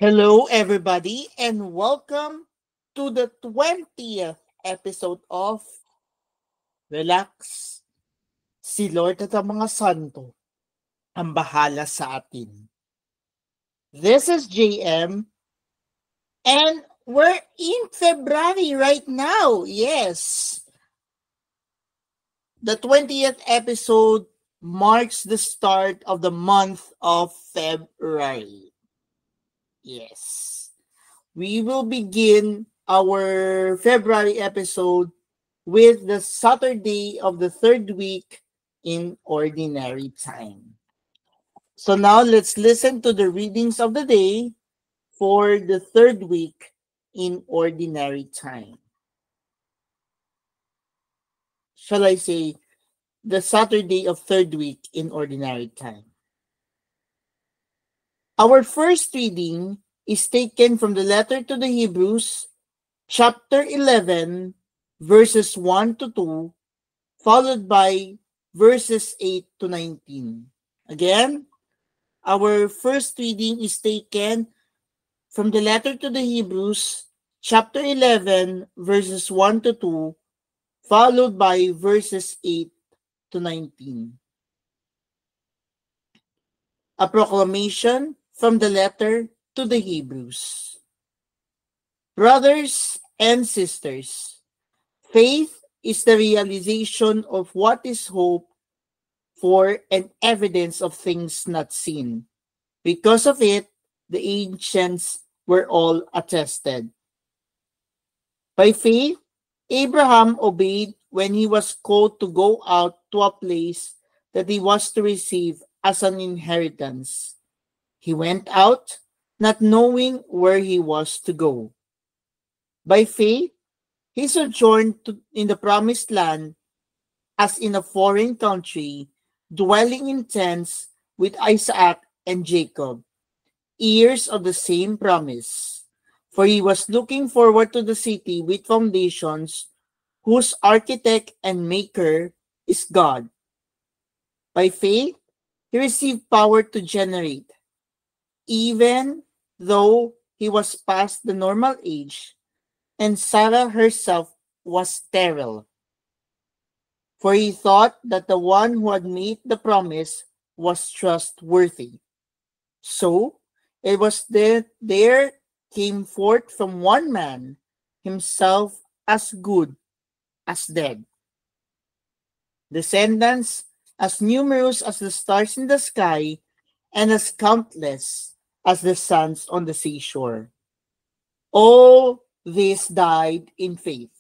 Hello, everybody, and welcome to the 20th episode of Relax. Si Lord at ang mga santo ang bahala sa atin. This is JM, and we're in February right now. Yes. The 20th episode marks the start of the month of February. Yes. We will begin our February episode with the Saturday of the third week in ordinary time. So now let's listen to the readings of the day for the third week in ordinary time. Shall I say the Saturday of third week in ordinary time? Our first reading is taken from the letter to the Hebrews, chapter 11, verses 1 to 2, followed by verses 8 to 19. Again, our first reading is taken from the letter to the Hebrews, chapter 11, verses 1 to 2, followed by verses 8 to 19. A proclamation from the letter to the Hebrews. Brothers and sisters, faith is the realization of what is hoped for and evidence of things not seen. Because of it, the ancients were all attested. By faith, Abraham obeyed when he was called to go out to a place that he was to receive as an inheritance. He went out, not knowing where he was to go. By faith, he sojourned in the promised land as in a foreign country, dwelling in tents with Isaac and Jacob, heirs of the same promise. For he was looking forward to the city with foundations, whose architect and maker is God. By faith, he received power to generate, even though he was past the normal age, and Sarah herself was sterile. For he thought that the one who had made the promise was trustworthy. So it was that there came forth from one man, himself as good as dead, descendants as numerous as the stars in the sky, and as countless as the sands on the seashore. All these died in faith.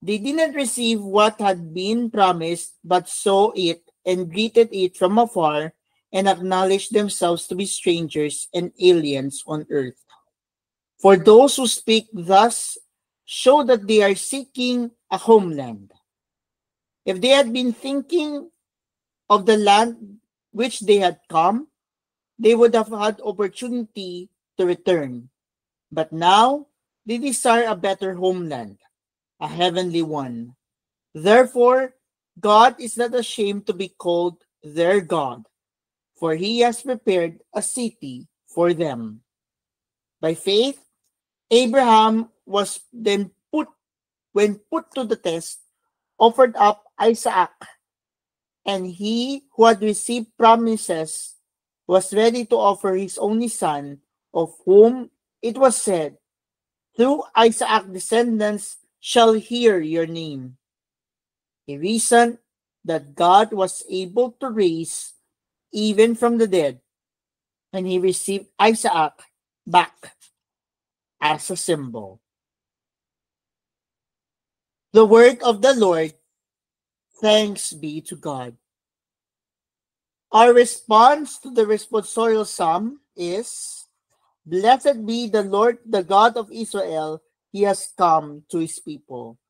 They did not receive what had been promised, but saw it and greeted it from afar, and acknowledged themselves to be strangers and aliens on earth. For those who speak thus show that they are seeking a homeland. If they had been thinking of the land which they had come, they would have had opportunity to return. But now they desire a better homeland, a heavenly one. Therefore, God is not ashamed to be called their God, for he has prepared a city for them. By faith, Abraham was then when put to the test, offered up Isaac, and he who had received promises was ready to offer his only son, of whom it was said, "Through Isaac descendants shall hear your name." He reasoned that God was able to raise even from the dead, and he received Isaac back as a symbol. The word of the Lord. Thanks be to God. Our response to the responsorial psalm is, "Blessed be the Lord, the God of Israel. He has come to his people."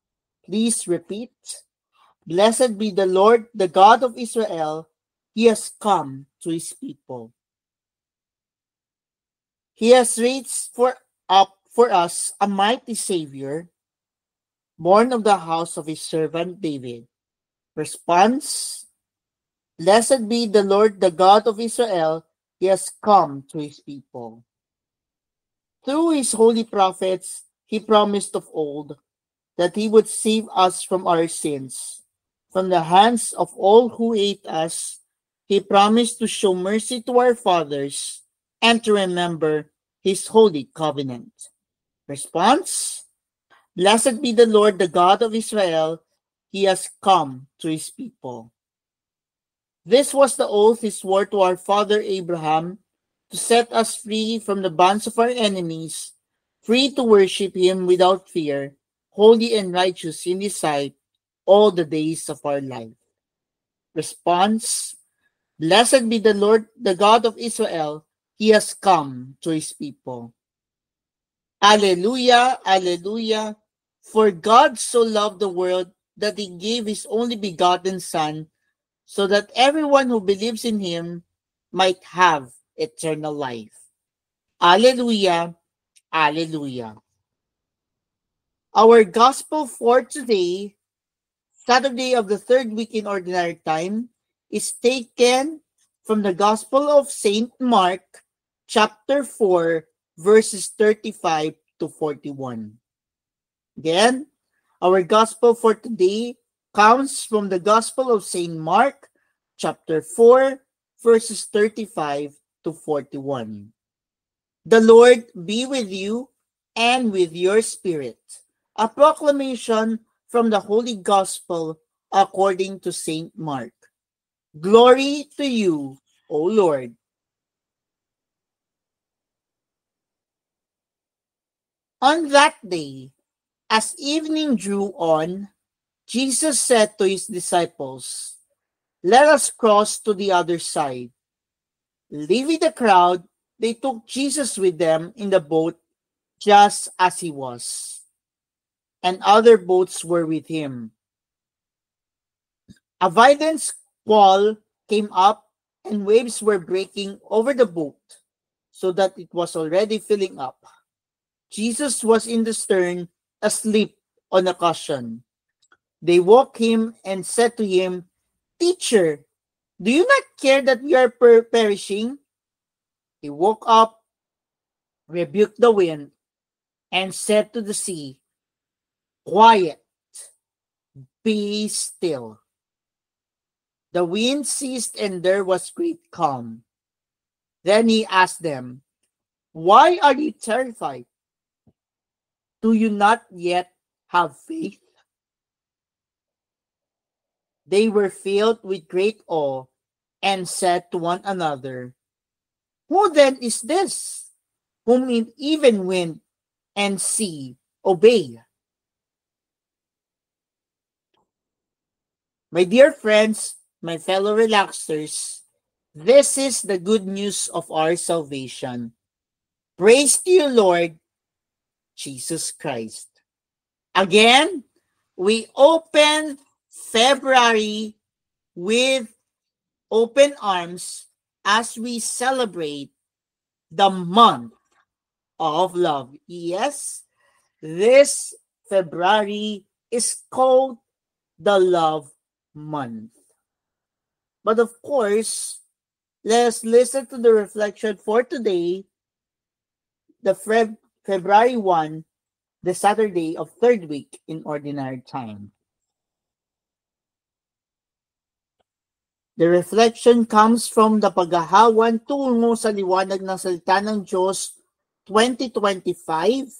Please repeat. Blessed be the Lord, the God of Israel. He has come to his people. He has raised up for us a mighty Savior, born of the house of his servant David. Response: Blessed be the Lord, the God of Israel. He has come to his people. Through his holy prophets, he promised of old that he would save us from our sins, from the hands of all who hate us. He promised to show mercy to our fathers and to remember his holy covenant. Response: Blessed be the Lord, the God of Israel. He has come to his people. This was the oath he swore to our father Abraham, to set us free from the bonds of our enemies, free to worship him without fear, holy and righteous in his sight all the days of our life. Response: Blessed be the Lord, the God of Israel. He has come to his people. Alleluia, alleluia. For God so loved the world that he gave his only begotten Son, so that everyone who believes in him might have eternal life. Alleluia, alleluia. Our gospel for today, Saturday of the third week in Ordinary Time, is taken from the Gospel of St. Mark, chapter 4, verses 35 to 41. Again, our gospel for today comes from the Gospel of St. Mark, chapter 4, verses 35 to 41. The Lord be with you and with your spirit. A proclamation from the Holy Gospel according to St. Mark. Glory to you, O Lord. On that day, as evening drew on, Jesus said to his disciples, "Let us cross to the other side." Leaving the crowd, they took Jesus with them in the boat just as he was, and other boats were with him. A violent squall came up, and waves were breaking over the boat, so that it was already filling up. Jesus was in the stern, asleep on a cushion. They woke him and said to him, "Teacher, do you not care that we are perishing?" He woke up, rebuked the wind, and said to the sea, "Quiet, be still." The wind ceased and there was great calm. Then he asked them, "Why are you terrified? Do you not yet have faith?" They were filled with great awe and said to one another, "Who then is this, whom even wind and sea obey?" My dear friends, my fellow relaxers, this is the good news of our salvation. Praise to you, Lord Jesus Christ. Again, we open February with open arms as we celebrate the month of love. Yes, this February is called the Love Month. But of course, let's listen to the reflection for today, the February 1, the Saturday of third week in Ordinary Time. The reflection comes from the Paghahawan tungo sa liwanag ng salita ng Diyos 2025.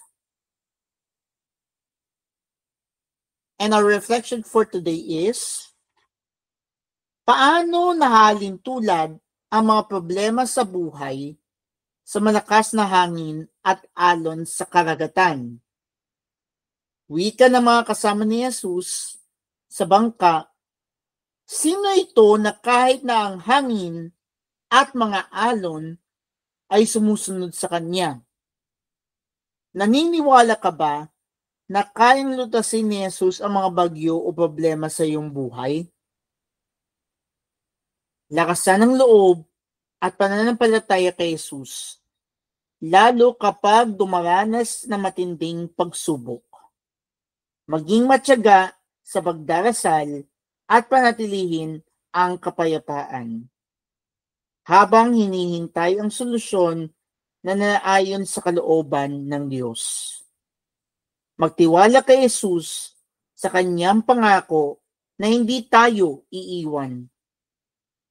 And our reflection for today is, paano nahalin tulad ang mga problema sa buhay sa malakas na hangin at alon sa karagatan? Wika ng mga kasama ni Jesus sa bangka, sino ito na kahit na ang hangin at mga alon ay sumusunod sa kanya? Naniniwala ka ba na kayang lutasin ni Jesus ang mga bagyo o problema sa iyong buhay? Lakasan ng loob at pananampalataya kay Jesus, lalo kapag dumaranas na matinding pagsubok. Maging matyaga sa pagdarasal at panatilihin ang kapayapaan. Habang hinihintay ang solusyon na naayon sa kalooban ng Diyos. Magtiwala kay Jesus sa kanyang pangako na hindi tayo iiwan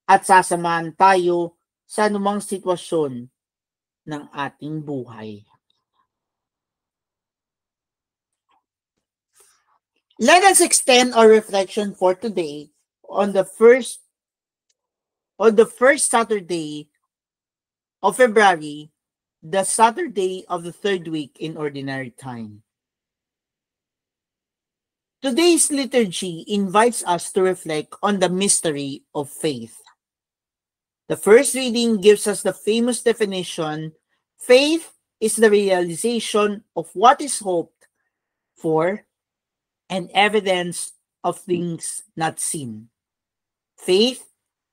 at sasamahan tayo sa anumang sitwasyon ng ating buhay. Let us extend our reflection for today on the first Saturday of February, the Saturday of the third week in Ordinary Time. Today's liturgy invites us to reflect on the mystery of faith. The first reading gives us the famous definition: faith is the realization of what is hoped for and evidence of things not seen. Faith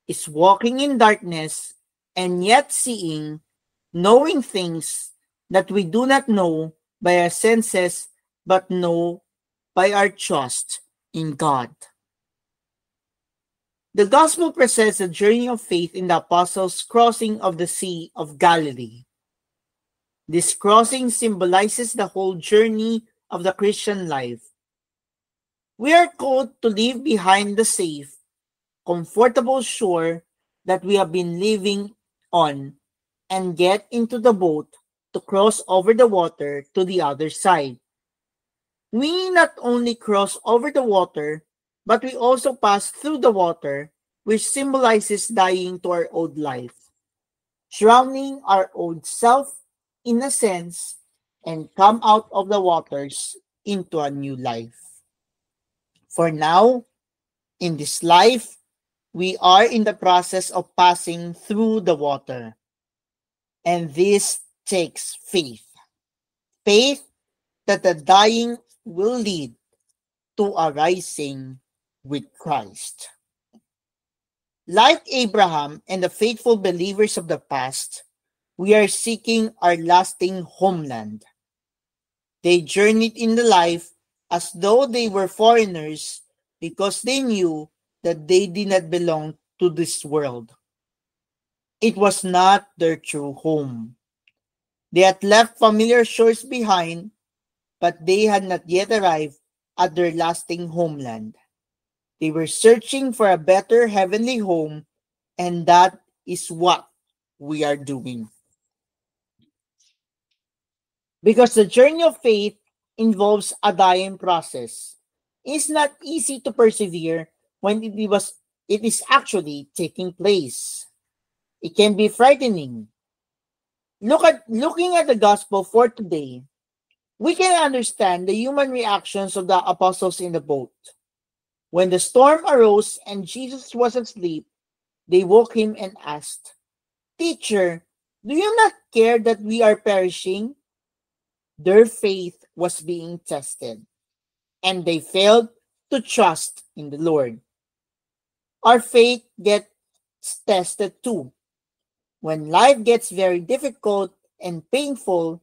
is walking in darkness and yet seeing, knowing things that we do not know by our senses but know by our trust in God. The Gospel presents the journey of faith in the Apostles' crossing of the Sea of Galilee. This crossing symbolizes the whole journey of the Christian life. We are called to leave behind the safe, comfortable shore that we have been living on and get into the boat to cross over the water to the other side. We not only cross over the water, but we also pass through the water, which symbolizes dying to our old life, drowning our old self in a sense, and come out of the waters into a new life. For now, in this life, we are in the process of passing through the water. And this takes faith. Faith that the dying will lead to a rising with Christ. Like Abraham and the faithful believers of the past, we are seeking our lasting homeland. They journeyed in the life as though they were foreigners because they knew that they did not belong to this world. It was not their true home. They had left familiar shores behind, but they had not yet arrived at their lasting homeland. They were searching for a better heavenly home, and that is what we are doing. Because the journey of faith involves a dying process. It's not easy to persevere when it is actually taking place. It can be frightening. Looking at the gospel for today, we can understand the human reactions of the apostles in the boat. When the storm arose and Jesus was asleep, they woke him and asked, "Teacher, do you not care that we are perishing?" Their faith was being tested, and they failed to trust in the Lord. Our faith gets tested too. When life gets very difficult and painful,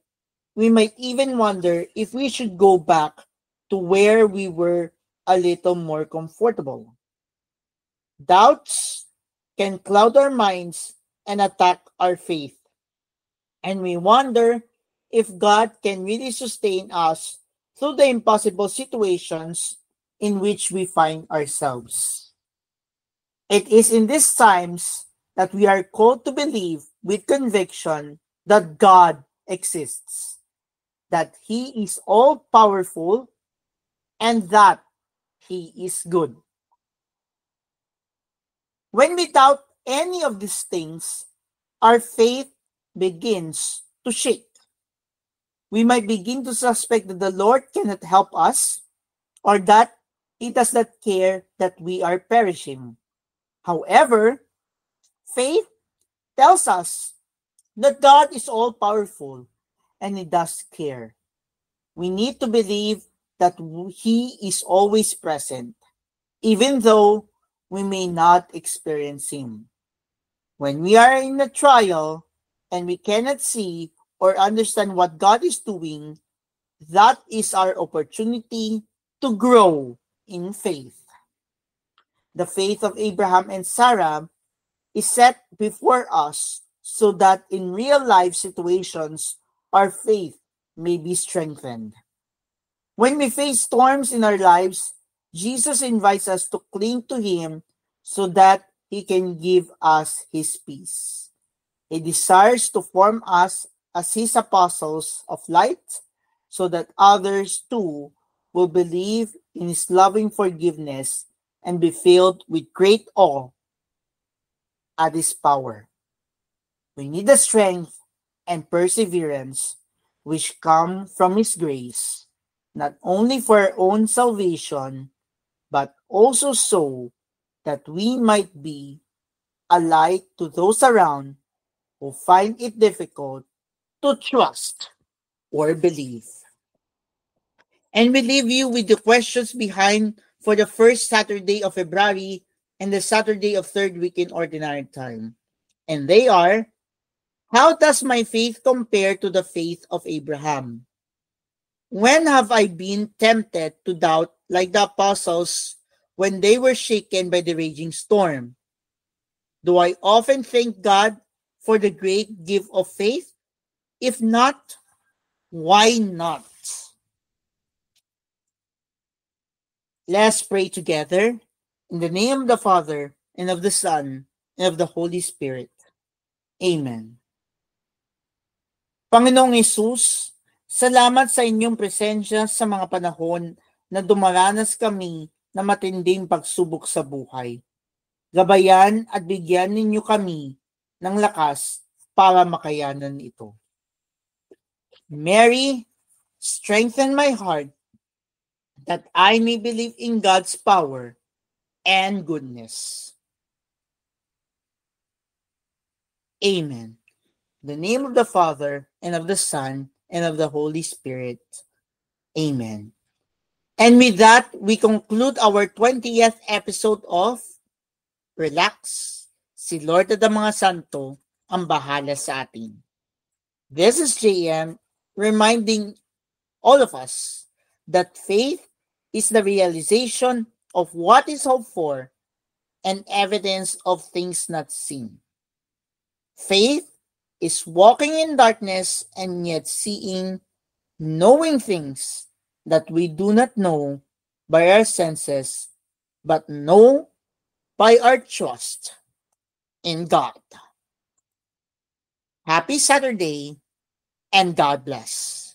we might even wonder if we should go back to where we were a little more comfortable. Doubts can cloud our minds and attack our faith, and we wonder if God can really sustain us through the impossible situations in which we find ourselves. It is in these times that we are called to believe with conviction that God exists, that He is all-powerful, and that He is good. When we doubt any of these things, our faith begins to shake. We might begin to suspect that the Lord cannot help us, or that He does not care that we are perishing. However, faith tells us that God is all-powerful and He does care. We need to believe that He is always present, even though we may not experience Him. When we are in a trial and we cannot see or understand what God is doing, that is our opportunity to grow in faith. The faith of Abraham and Sarah is set before us so that in real life situations, our faith may be strengthened. When we face storms in our lives, Jesus invites us to cling to Him so that He can give us His peace. He desires to form us as His apostles of light so that others too will believe in His loving forgiveness and be filled with great awe at His power. We need the strength and perseverance which come from His grace, not only for our own salvation, but also so that we might be a light to those around who find it difficult to trust or believe. And we leave you with the questions behind for the first Saturday of February and the Saturday of third week in ordinary time. And they are, how does my faith compare to the faith of Abraham? When have I been tempted to doubt like the apostles when they were shaken by the raging storm? Do I often thank God for the great gift of faith? If not, why not? Let's pray together in the name of the Father, and of the Son, and of the Holy Spirit. Amen. Panginoong Hesus, salamat sa inyong presensya sa mga panahon na dumaranas kami na matinding pagsubok sa buhay. Gabayan at bigyan ninyo kami ng lakas para makayanan ito. Mary, strengthen my heart that I may believe in God's power and goodness. Amen. In the name of the Father, and of the Son, and of the Holy Spirit. Amen. And with that, we conclude our 20th episode of Relax, si Lord at ang mga santo ang bahala sa atin. This is JM reminding all of us that faith is the realization of what is hoped for and evidence of things not seen. Faith is walking in darkness and yet seeing, knowing things that we do not know by our senses, but know by our trust in God. Happy Saturday and God bless.